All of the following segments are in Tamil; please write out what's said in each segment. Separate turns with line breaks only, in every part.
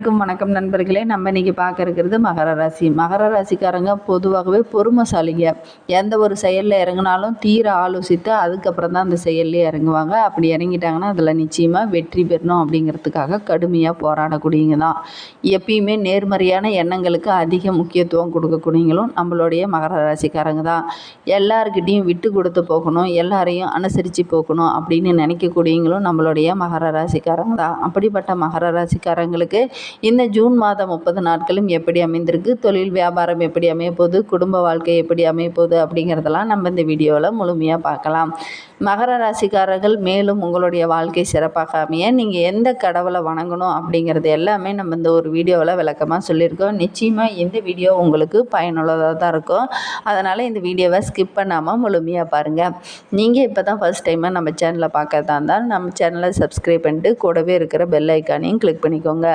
வணக்கம் நண்பர்களே. நம்ம இன்னைக்கு பார்க்க இருக்கிறது மகர ராசி. மகர ராசிக்காரங்க பொதுவாகவே பொறுமைசாலிங்க. எந்த ஒரு செயலில் இறங்கினாலும் தீர ஆலோசித்து அதுக்கப்புறம் தான் அந்த செயல்லே இறங்குவாங்க. அப்படி இறங்கிட்டாங்கன்னா அதில் நிச்சயமாக வெற்றி பெறணும் அப்படிங்கிறதுக்காக கடுமையாக போராடக்கூடியவங்க தான். எப்பயுமே நேர்மறையான எண்ணங்களுக்கு அதிக முக்கியத்துவம் கொடுக்கக்கூடியவங்களும் நம்மளுடைய மகர ராசிக்காரங்க தான். எல்லாருக்கிட்டையும் விட்டு கொடுத்து போகணும், எல்லாரையும் அனுசரித்து போகணும் அப்படின்னு நினைக்கக்கூடியவங்களும் நம்மளுடைய மகர ராசிக்காரங்க தான். அப்படிப்பட்ட மகர ராசிக்காரங்களுக்கு இந்த ஜூன் மாதம் 30 நாட்களும் எப்படி அமைந்திருக்கு, தொழில் வியாபாரம் எப்படி அமையப்போகுது, குடும்ப வாழ்க்கை எப்படி அமையப்போகுது அப்படிங்கிறதெல்லாம் நம்ம இந்த வீடியோவில் முழுமையாக பார்க்கலாம். மகர ராசிக்காரர்கள் மேலும் உங்களுடைய வாழ்க்கை சிறப்பாக அமைய நீங்கள் எந்த கடவுளை வணங்கணும் அப்படிங்கிறது எல்லாமே நம்ம இந்த ஒரு வீடியோவில் விளக்கமாக சொல்லியிருக்கோம். நிச்சயமாக இந்த வீடியோ உங்களுக்கு பயனுள்ளதாக தான் இருக்கும். அதனால் இந்த வீடியோவை ஸ்கிப் பண்ணாமல் முழுமையாக பாருங்கள். நீங்கள் இப்போ தான் ஃபர்ஸ்ட் டைமாக நம்ம சேனலை பார்க்கறதா இருந்தால் நம்ம சேனலை சப்ஸ்கிரைப் பண்ணிட்டு கூடவே இருக்கிற பெல் ஐக்கானையும் கிளிக் பண்ணிக்கோங்க.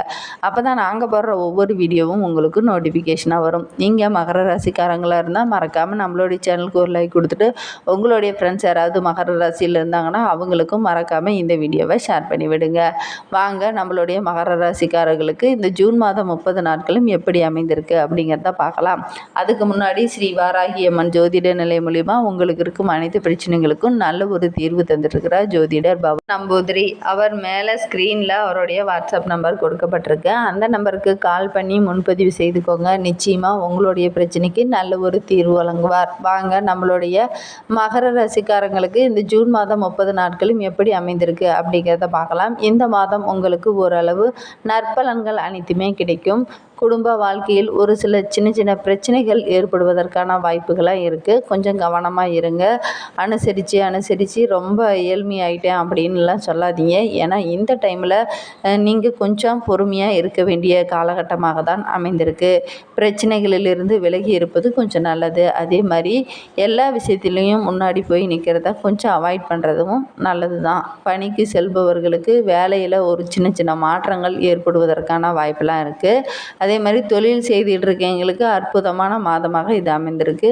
அப்போ தான் நாங்கள் போடுற ஒவ்வொரு வீடியோவும் உங்களுக்கு நோட்டிஃபிகேஷனாக வரும். நீங்கள் மகர ராசிக்காரங்களாக இருந்தால் மறக்காமல் நம்மளுடைய சேனலுக்கு ஒரு லைக் கொடுத்துட்டு உங்களுடைய ஃப்ரெண்ட்ஸ் யாராவது மகர ராசியில் இருந்தாங்கன்னா அவங்களுக்கும் மறக்காமல் இந்த வீடியோவை ஷேர் பண்ணி விடுங்க. வாங்க நம்மளுடைய மகர ராசிக்காரர்களுக்கு இந்த ஜூன் மாதம் 30 நாட்களும் எப்படி அமைந்திருக்கு அப்படிங்கிறத பார்க்கலாம். அதுக்கு முன்னாடி ஸ்ரீ வாராகி அம்மன் ஜோதிட நிலை மூலிமா உங்களுக்கு இருக்கும் அனைத்து பிரச்சனைகளுக்கும் நல்ல ஒரு தீர்வு தந்துட்டுருக்கிறார் ஜோதிடர் பவன் நம்பூதிரி. அவர் மேலே ஸ்க்ரீனில் அவருடைய வாட்ஸ்அப் நம்பர் கொடுக்கப்பட்டிருக்கு. அந்த நம்பருக்கு கால் பண்ணி முன்பதிவு செய்துக்கோங்க. நிச்சயமாக உங்களுடைய பிரச்சனைக்கு நல்ல ஒரு தீர்வு வழங்குவார். வாங்க நம்மளுடைய மகர ராசிக்காரங்களுக்கு இந்த ஜூன் மாதம் 30 நாட்களும் எப்படி அமைந்திருக்கு அப்படிங்கிறத பார்க்கலாம். இந்த மாதம் உங்களுக்கு ஓரளவு நற்பலன்கள் அனைத்துமே கிடைக்கும். குடும்ப வாழ்க்கையில் ஒரு சில சின்ன சின்ன பிரச்சனைகள் ஏற்படுவதற்கான வாய்ப்புகளாக இருக்குது. கொஞ்சம் கவனமாக இருங்க. அனுசரித்து ரொம்ப ஏழ்மையாயிட்டேன் அப்படின்லாம் சொல்லாதீங்க. ஏன்னா இந்த டைமில் நீங்கள் கொஞ்சம் பொறுமையாக இருக்க வேண்டிய காலகட்டமாக தான் அமைந்திருக்கு. பிரச்சனைகளிலிருந்து விலகி இருப்பது கொஞ்சம் நல்லது. அதே மாதிரி எல்லா விஷயத்துலேயும் முன்னாடி போய் நிற்கிறத கொஞ்சம் அவாய்ட் பண்ணுறதும் நல்லது தான். பணிக்கு செல்பவர்களுக்கு வேலையில் ஒரு சின்ன சின்ன மாற்றங்கள் ஏற்படுவதற்கான வாய்ப்பெல்லாம் இருக்குது. அதே மாதிரி தொழில் செய்துகிட்டு இருக்கவங்களுக்கு அற்புதமான மாதமாக இது அமைந்திருக்கு.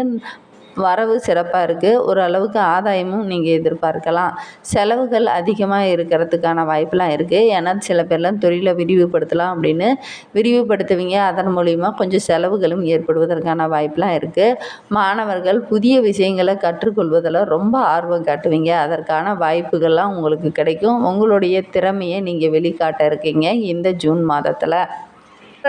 வரவு சிறப்பாக இருக்குது. ஓரளவுக்கு ஆதாயமும் நீங்கள் எதிர்பார்க்கலாம். செலவுகள் அதிகமாக இருக்கிறதுக்கான வாய்ப்பெலாம் இருக்குது. ஏன்னா சில பேர்லாம் தொழிலை விரிவுபடுத்தலாம் அப்படின்னு விரிவுபடுத்துவீங்க. அதன் மூலிமா கொஞ்சம் செலவுகளும் ஏற்படுவதற்கான வாய்ப்பெலாம் இருக்குது. மாணவர்கள் புதிய விஷயங்களை கற்றுக்கொள்வதில் ரொம்ப ஆர்வம் காட்டுவீங்க. அதற்கான வாய்ப்புகள்லாம் உங்களுக்கு கிடைக்கும். உங்களுடைய திறமையை நீங்கள் வெளிக்காட்ட இருக்கீங்க இந்த ஜூன் மாதத்தில்.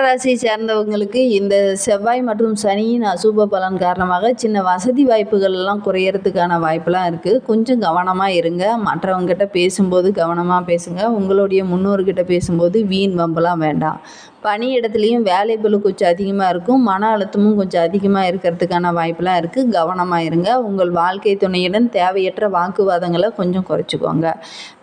ராசியை சேர்ந்தவங்களுக்கு இந்த செவ்வாய் மற்றும் சனியின் அசுப பலன் காரணமாக சின்ன வசதி வாய்ப்புகள் எல்லாம் குறையறதுக்கான வாய்ப்பெல்லாம் இருக்குது. கொஞ்சம் கவனமாக இருங்க. மற்றவங்ககிட்ட பேசும்போது கவனமாக பேசுங்க. உங்களுடைய முன்னோர்கிட்ட பேசும்போது வீண் வம்பெல்லாம் வேண்டாம். பணி இடத்துலையும் வேலை பளு கொஞ்சம் அதிகமாக இருக்கும். மன அழுத்தமும் கொஞ்சம் அதிகமாக இருக்கிறதுக்கான வாய்ப்பெலாம் இருக்குது. கவனமாக இருங்க. உங்கள் வாழ்க்கை துணையுடன் தேவையற்ற வாக்குவாதங்களை கொஞ்சம் குறைச்சிக்கோங்க.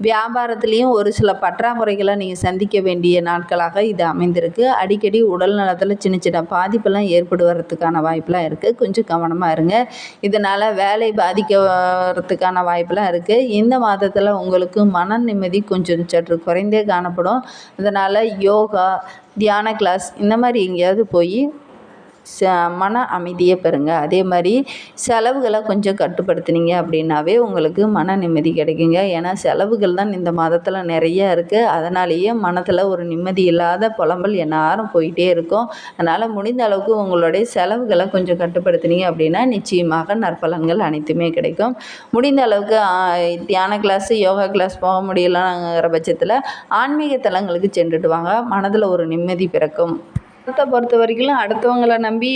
வியாபாரத்துலேயும் ஒரு சில பற்றாக்குறைகளை நீங்கள் சந்திக்க வேண்டிய நாட்களாக இது அமைந்திருக்கு. அடிக்கடி உடல் நலத்தில் சின்ன சின்ன பாதிப்பெல்லாம் ஏற்படுவதற்கான வாய்ப்பெலாம் இருக்குது. கொஞ்சம் கவனமாக இருங்க. இதனால் வேலை பாதிக்கிறதுக்கான வாய்ப்பெலாம் இருக்குது. இந்த மாதத்தில் உங்களுக்கு மன நிம்மதி கொஞ்சம் சற்று குறைந்தே காணப்படும். இதனால் யோகா, தியான கிளாஸ் இந்த மாதிரி எங்கேயாவது போய் மன அமைதியை பெறுங்க. அதே மாதிரி செலவுகளை கொஞ்சம் கட்டுப்படுத்தினீங்க அப்படின்னாவே உங்களுக்கு மன நிம்மதி கிடைக்குங்க. ஏன்னா செலவுகள் தான் இந்த மாதத்தில் நிறைய இருக்குது. அதனாலேயே மனத்தில் ஒரு நிம்மதி இல்லாத புலம்பல் எந்நேரம் போயிட்டே இருக்கும். அதனால் முடிந்த அளவுக்கு உங்களுடைய செலவுகளை கொஞ்சம் கட்டுப்படுத்தினீங்க அப்படின்னா நிச்சயமாக நற்பலன்கள் அனைத்துமே கிடைக்கும். முடிந்த அளவுக்கு தியான கிளாஸ், யோகா கிளாஸ் போக முடியலங்கிற பட்சத்தில் ஆன்மீக தலங்களுக்கு சென்றுட்டு வாங்க. மனதில் ஒரு நிம்மதி பிறக்கும். பணத்தை பொறுத்த வரைக்கும் அடுத்தவங்களை நம்பி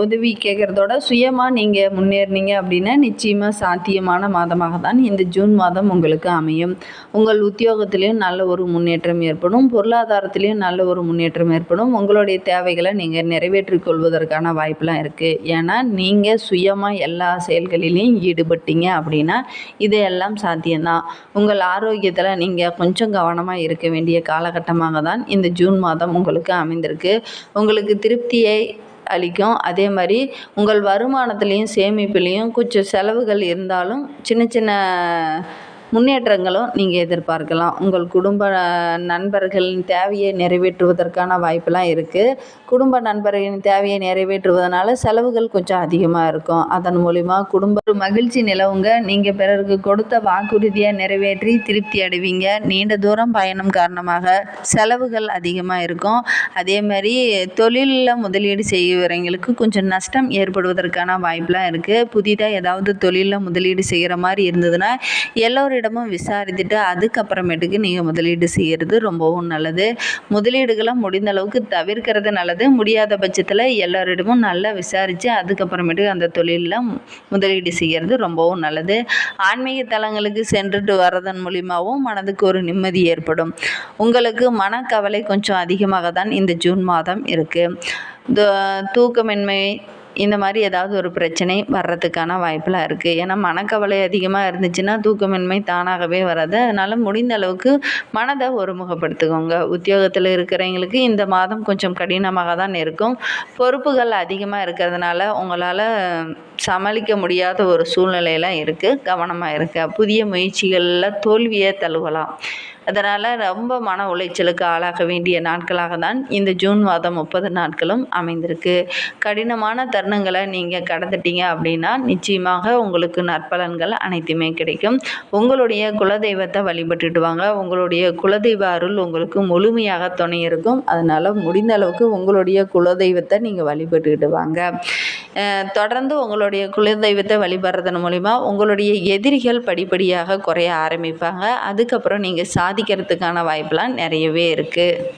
உதவி கேட்குறதோட சுயமாக நீங்கள் முன்னேறினீங்க அப்படின்னா நிச்சயமாக சாத்தியமான மாதமாக தான் இந்த ஜூன் மாதம் உங்களுக்கு அமையும். உங்கள் உத்தியோகத்திலையும் நல்ல ஒரு முன்னேற்றம் ஏற்படும். பொருளாதாரத்திலையும் நல்ல ஒரு முன்னேற்றம் ஏற்படும். உங்களுடைய தேவைகளை நீங்கள் நிறைவேற்றிக் கொள்வதற்கான வாய்ப்பெலாம் இருக்குது. ஏன்னா நீங்கள் சுயமாக எல்லா செயல்களிலையும் ஈடுபட்டீங்க அப்படின்னா இது எல்லாம் சாத்தியம்தான். உங்கள் ஆரோக்கியத்தில் நீங்கள் கொஞ்சம் கவனமாக இருக்க வேண்டிய காலகட்டமாக தான் இந்த ஜூன் மாதம் உங்களுக்கு அமைந்திருக்கு. உங்களுக்கு திருப்தியை அளிக்கும். அதே மாதிரி உங்கள் வருமானத்துலேயும் சேமிப்புலேயும் கொஞ்சம் செலவுகள் இருந்தாலும் சின்ன சின்ன முன்னேற்றங்களும் நீங்கள் எதிர்பார்க்கலாம். உங்கள் குடும்ப நண்பர்களின் தேவையை நிறைவேற்றுவதற்கான வாய்ப்பெல்லாம் இருக்குது. குடும்ப நண்பர்களின் தேவையை நிறைவேற்றுவதனால செலவுகள் கொஞ்சம் அதிகமாக இருக்கும். அதன் மூலிமா குடும்ப மகிழ்ச்சி நிலவுங்க. நீங்கள் பிறருக்கு கொடுத்த வாக்குறுதியை நிறைவேற்றி திருப்தி அடைவீங்க. நீண்ட தூரம் பயணம் காரணமாக செலவுகள் அதிகமாக இருக்கும். அதே மாதிரி தொழிலில் முதலீடு செய்கிறவங்களுக்கு கொஞ்சம் நஷ்டம் ஏற்படுவதற்கான வாய்ப்பெலாம் இருக்குது. புதிதாக ஏதாவது தொழிலில் முதலீடு செய்கிற மாதிரி இருந்ததுன்னா எல்லோரிடமும் விசாரித்துட்டு அதுக்கப்புறமேட்டுக்கு நீங்கள் முதலீடு செய்கிறது ரொம்பவும் நல்லது. முதலீடுகளை முடிந்த அளவுக்கு தவிர்க்கிறது நல்லது. முடியாத பட்சத்தில் எல்லோரிடமும் நல்லா விசாரித்து அதுக்கப்புறமேட்டுக்கு அந்த தொழிலில் முதலீடு செய்கிறது ரொம்பவும் நல்லது. ஆன்மீக தலங்களுக்கு சென்றுட்டு வர்றதன் மூலிமாவும் மனதுக்கு ஒரு நிம்மதி ஏற்படும். உங்களுக்கு மனக்கவலை கொஞ்சம் அதிகமாக தான் இந்த ஜூன் மாதம் இருக்குது. தூக்கமின்மை இந்த மாதிரி ஏதாவது ஒரு பிரச்சனை வர்றதுக்கான வாய்ப்பெலாம் இருக்குது. ஏன்னா மனக்கவலை அதிகமாக இருந்துச்சுன்னா தூக்கமின்மை தானாகவே வராது. அதனால் முடிந்த அளவுக்கு மனதை ஒருமுகப்படுத்துக்கோங்க. உத்தியோகத்தில் இருக்கிறவங்களுக்கு இந்த மாதம் கொஞ்சம் கடினமாக தான் இருக்கும். பொறுப்புகள் அதிகமாக இருக்கிறதுனால உங்களால் சமாளிக்க முடியாத ஒரு சூழ்நிலையெல்லாம் இருக்குது. கவனமாக இருக்க. புதிய முயற்சிகளில் தோல்வியை தழுவலாம். அதனால் ரொம்ப மன உளைச்சலுக்கு ஆளாக வேண்டிய நாட்களாக தான் இந்த ஜூன் மாதம் 30 நாட்களும் அமைந்திருக்கு. கடினமான தருணங்களை நீங்கள் கடந்துட்டீங்க அப்படின்னா நிச்சயமாக உங்களுக்கு நற்பலன்கள் அனைத்துமே கிடைக்கும். உங்களுடைய குலதெய்வத்தை வழிபட்டுட்டு வாங்க. உங்களுடைய குலதெய்வ அருள் உங்களுக்கு முழுமையாக துணை இருக்கும். அதனால் முடிந்த அளவுக்கு உங்களுடைய குலதெய்வத்தை நீங்கள் வழிபட்டுக்கிட்டு வாங்க. தொடர்ந்து உங்களுடைய குலதெய்வத்தை வழிபடுறதன் மூலிமா உங்களுடைய எதிரிகள் படிப்படியாக குறைய ஆரம்பிப்பாங்க. அதுக்கப்புறம் நீங்கள் சாதிக்கிறதுக்கான வாய்ப்பெலாம் நிறையவே இருக்குது.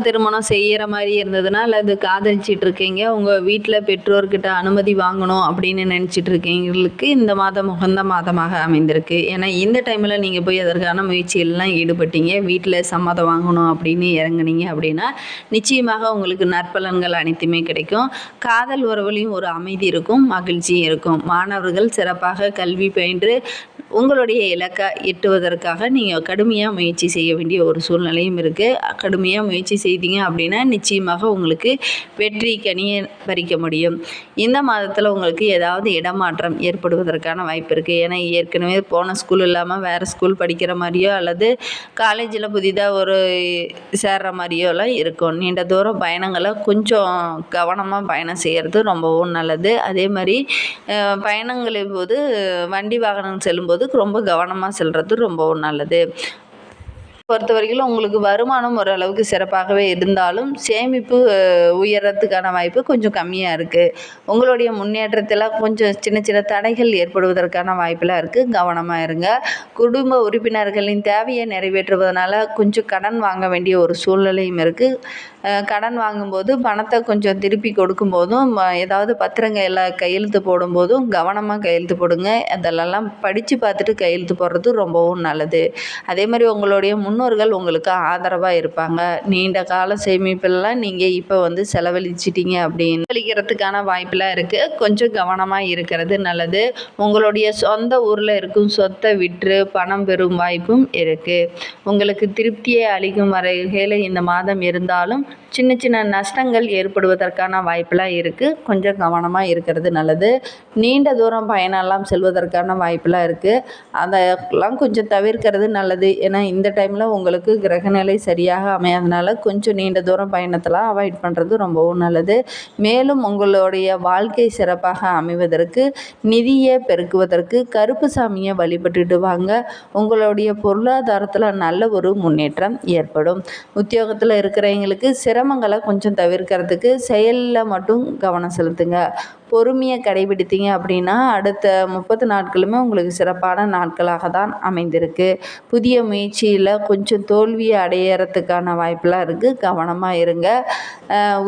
திருமணம் செய்கிற மாதிரி இருந்ததுன்னா அல்லது காதலிச்சிட்டு இருக்கீங்க, உங்கள் வீட்டில் பெற்றோர்கிட்ட அனுமதி வாங்கணும் அப்படின்னு நினச்சிட்டு இருக்கீங்களுக்கு இந்த மாதம் உகந்த மாதமாக அமைந்திருக்கு. ஏன்னா இந்த டைமில் நீங்கள் போய் அதற்கான முயற்சிகள்லாம் ஈடுபட்டீங்க, வீட்டில் சம்மதம் வாங்கணும் அப்படின்னு இறங்குனீங்க அப்படின்னா நிச்சயமாக உங்களுக்கு நற்பலன்கள் அனைத்துமே கிடைக்கும். காதல் உறவுலையும் ஒரு அமைதி இருக்கும், மகிழ்ச்சியும் இருக்கும். மாணவர்கள் சிறப்பாக கல்வி பயின்று உங்களுடைய இலக்கை எட்டுவதற்காக நீங்கள் கடுமையாக முயற்சி செய்ய வேண்டிய ஒரு சூழ்நிலையும் இருக்குது. கடுமையாக முயற்சி செய்தீங்க அப்படின்னா நிச்சயமாக உங்களுக்கு வெற்றி கனியை பறிக்க முடியும். இந்த மாதத்தில் உங்களுக்கு ஏதாவது இடமாற்றம் ஏற்படுவதற்கான வாய்ப்பு இருக்குது. ஏன்னா ஏற்கனவே போன ஸ்கூல் இல்லாமல் வேறு ஸ்கூல் படிக்கிற மாதிரியோ அல்லது காலேஜில் புதிதாக ஒரு சேர்ற மாதிரியோலாம் இருக்கும். நீண்ட தூரம் பயணங்களை கொஞ்சம் கவனமாக பயணம் செய்கிறது ரொம்பவும் நல்லது. அதே மாதிரி பயணங்களின் போது வண்டி வாகனம் செல்லும்போது ரொம்ப கவனமாக செல்வது ரொம்பவும் நல்லது. பொறுத்தவரைக்கும் உங்களுக்கு வருமானம் ஓரளவுக்கு சிறப்பாகவே இருந்தாலும் சேமிப்பு உயர்றதுக்கான வாய்ப்பு கொஞ்சம் கம்மியாக இருக்குது. உங்களுடைய முன்னேற்றத்தில் கொஞ்சம் சின்ன சின்ன தடைகள் ஏற்படுவதற்கான வாய்ப்பெலாம் இருக்குது. கவனமாக இருங்க. குடும்ப உறுப்பினர்களின் தேவையை நிறைவேற்றுவதனால கொஞ்சம் கடன் வாங்க வேண்டிய ஒரு சூழ்நிலையும் இருக்குது. கடன் வாங்கும்போது பணத்தை கொஞ்சம் திருப்பி கொடுக்கும்போதும் ஏதாவது பத்திரங்களை கையெழுத்து போடும்போதும் கவனமாக கையெழுத்து போடுங்க. அதெல்லாம் படித்து பார்த்துட்டு கையெழுத்து போடுறது ரொம்பவும் நல்லது. அதே மாதிரி உங்களுடைய முன்னோர்கள் உங்களுக்கு ஆதரவாக இருப்பாங்க. நீண்ட கால சேமிப்பெல்லாம் நீங்கள் இப்போ செலவழிச்சிட்டிங்க அப்படின்னு செலவழிக்கிறதுக்கான வாய்ப்பெலாம் இருக்குது. கொஞ்சம் கவனமாக இருக்கிறது நல்லது. உங்களுடைய சொந்த ஊரில் இருக்கும் சொத்தை விற்று பணம் பெறும் வாய்ப்பும் இருக்குது. உங்களுக்கு திருப்தியை அளிக்கும் வகையில் இந்த மாதம் இருந்தாலும் சின்ன சின்ன நஷ்டங்கள் ஏற்படுவதற்கான வாய்ப்பெலாம் இருக்குது. கொஞ்சம் கவனமாக இருக்கிறது நல்லது. நீண்ட தூரம் பயணம்லாம் செல்வதற்கான வாய்ப்பெலாம் இருக்குது. அதெல்லாம் கொஞ்சம் தவிர்க்கிறது நல்லது. ஏன்னா இந்த டைமில் உங்களுக்கு கிரகநிலை சரியாக அமையாதனால கொஞ்சம் நீண்ட தூரம் பயணத்தெல்லாம் அவாய்ட் பண்ணுறது ரொம்பவும் நல்லது. மேலும் உங்களுடைய வாழ்க்கை சிறப்பாக அமைவதற்கு நிதியை பெருக்குவதற்கு கருப்பு சாமியை வழிபட்டுட்டு வாங்க. உங்களுடைய பொருளாதாரத்தில் நல்ல ஒரு முன்னேற்றம் ஏற்படும். உத்தியோகத்தில் இருக்கிறவங்களுக்கு சிரமங்களை கொஞ்சம் தவிர்க்கிறதுக்கு செயலில் மட்டும் கவனம் செலுத்துங்க. பொறுமையை கடைபிடித்தீங்க அப்படின்னா அடுத்த 30 நாட்களுமே உங்களுக்கு சிறப்பான நாட்களாக தான் அமைந்திருக்கு. புதிய முயற்சியில் கொஞ்சம் தோல்வியை அடையிறதுக்கான வாய்ப்பெலாம் இருக்குது. கவனமாக இருங்க.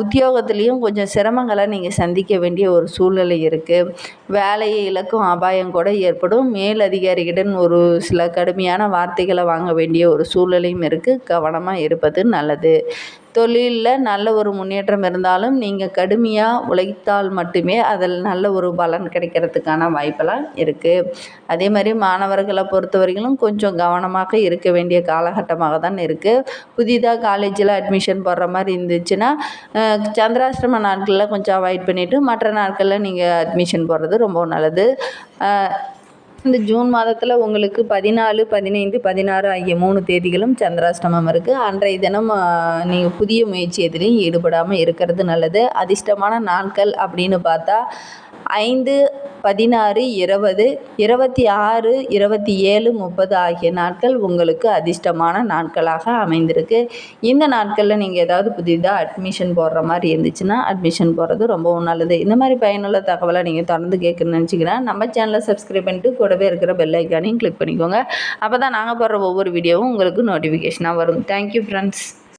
உத்தியோகத்துலேயும் கொஞ்சம் சிரமங்களை நீங்கள் சந்திக்க வேண்டிய ஒரு சூழ்நிலை இருக்குது. வேலையை இழக்கும் அபாயம் கூட ஏற்படும். மேலதிகாரிகளிடம் ஒரு சில கடுமையான வார்த்தைகளை வாங்க வேண்டிய ஒரு சூழ்நிலையும் இருக்குது. கவனமாக இருப்பது நல்லது. தொழிலில் நல்ல ஒரு முன்னேற்றம் இருந்தாலும் நீங்கள் கடுமையாக உழைத்தால் மட்டுமே அதில் நல்ல ஒரு பலன் கிடைக்கிறதுக்கான வாய்ப்பெல்லாம் இருக்குது. அதே மாதிரி மாணவர்களை பொறுத்தவரைக்கும் கொஞ்சம் கவனமாக இருக்க வேண்டிய காலகட்டமாக தான் இருக்குது. புதிதாக காலேஜில் அட்மிஷன் போடுற மாதிரி இருந்துச்சுன்னா சந்திராஷ்டம நாட்களில் கொஞ்சம் அவாய்ட் பண்ணிவிட்டு மற்ற நாட்களில் நீங்கள் அட்மிஷன் போடுறது ரொம்ப நல்லது. இந்த ஜூன் மாதத்தில் உங்களுக்கு 14, 15, 16 ஆகிய 3 தேதிகளும் சந்திராஷ்டமம் இருக்குது. அன்றைய தினம் நீங்கள் புதிய முயற்சி எதிலையும் ஈடுபடாமல் இருக்கிறது நல்லது. அதிர்ஷ்டமான நாட்கள் அப்படின்னு பார்த்தா 5, 16, 20, 26, 27, 30 ஆகிய நாட்கள் உங்களுக்கு அதிர்ஷ்டமான நாட்களாக அமைந்திருக்கு. இந்த நாட்களில் நீங்கள் ஏதாவது புதிதாக அட்மிஷன் போடுற மாதிரி இருந்துச்சுன்னா அட்மிஷன் போடுறது ரொம்பவும் நல்லது. இந்த மாதிரி பயனுள்ள தகவலை நீங்கள் தொடர்ந்து கேட்கணும்னு நினச்சிங்கன்னா நம்ம சேனலை சப்ஸ்கிரைப் பண்ணிட்டு கூடவே இருக்கிற பெல் ஐக்கானையும் கிளிக் பண்ணிக்கோங்க. அப்போ தான் நாங்கள் போடுற ஒவ்வொரு வீடியோவும் உங்களுக்கு நோட்டிஃபிகேஷனாக வரும். Thank you friends.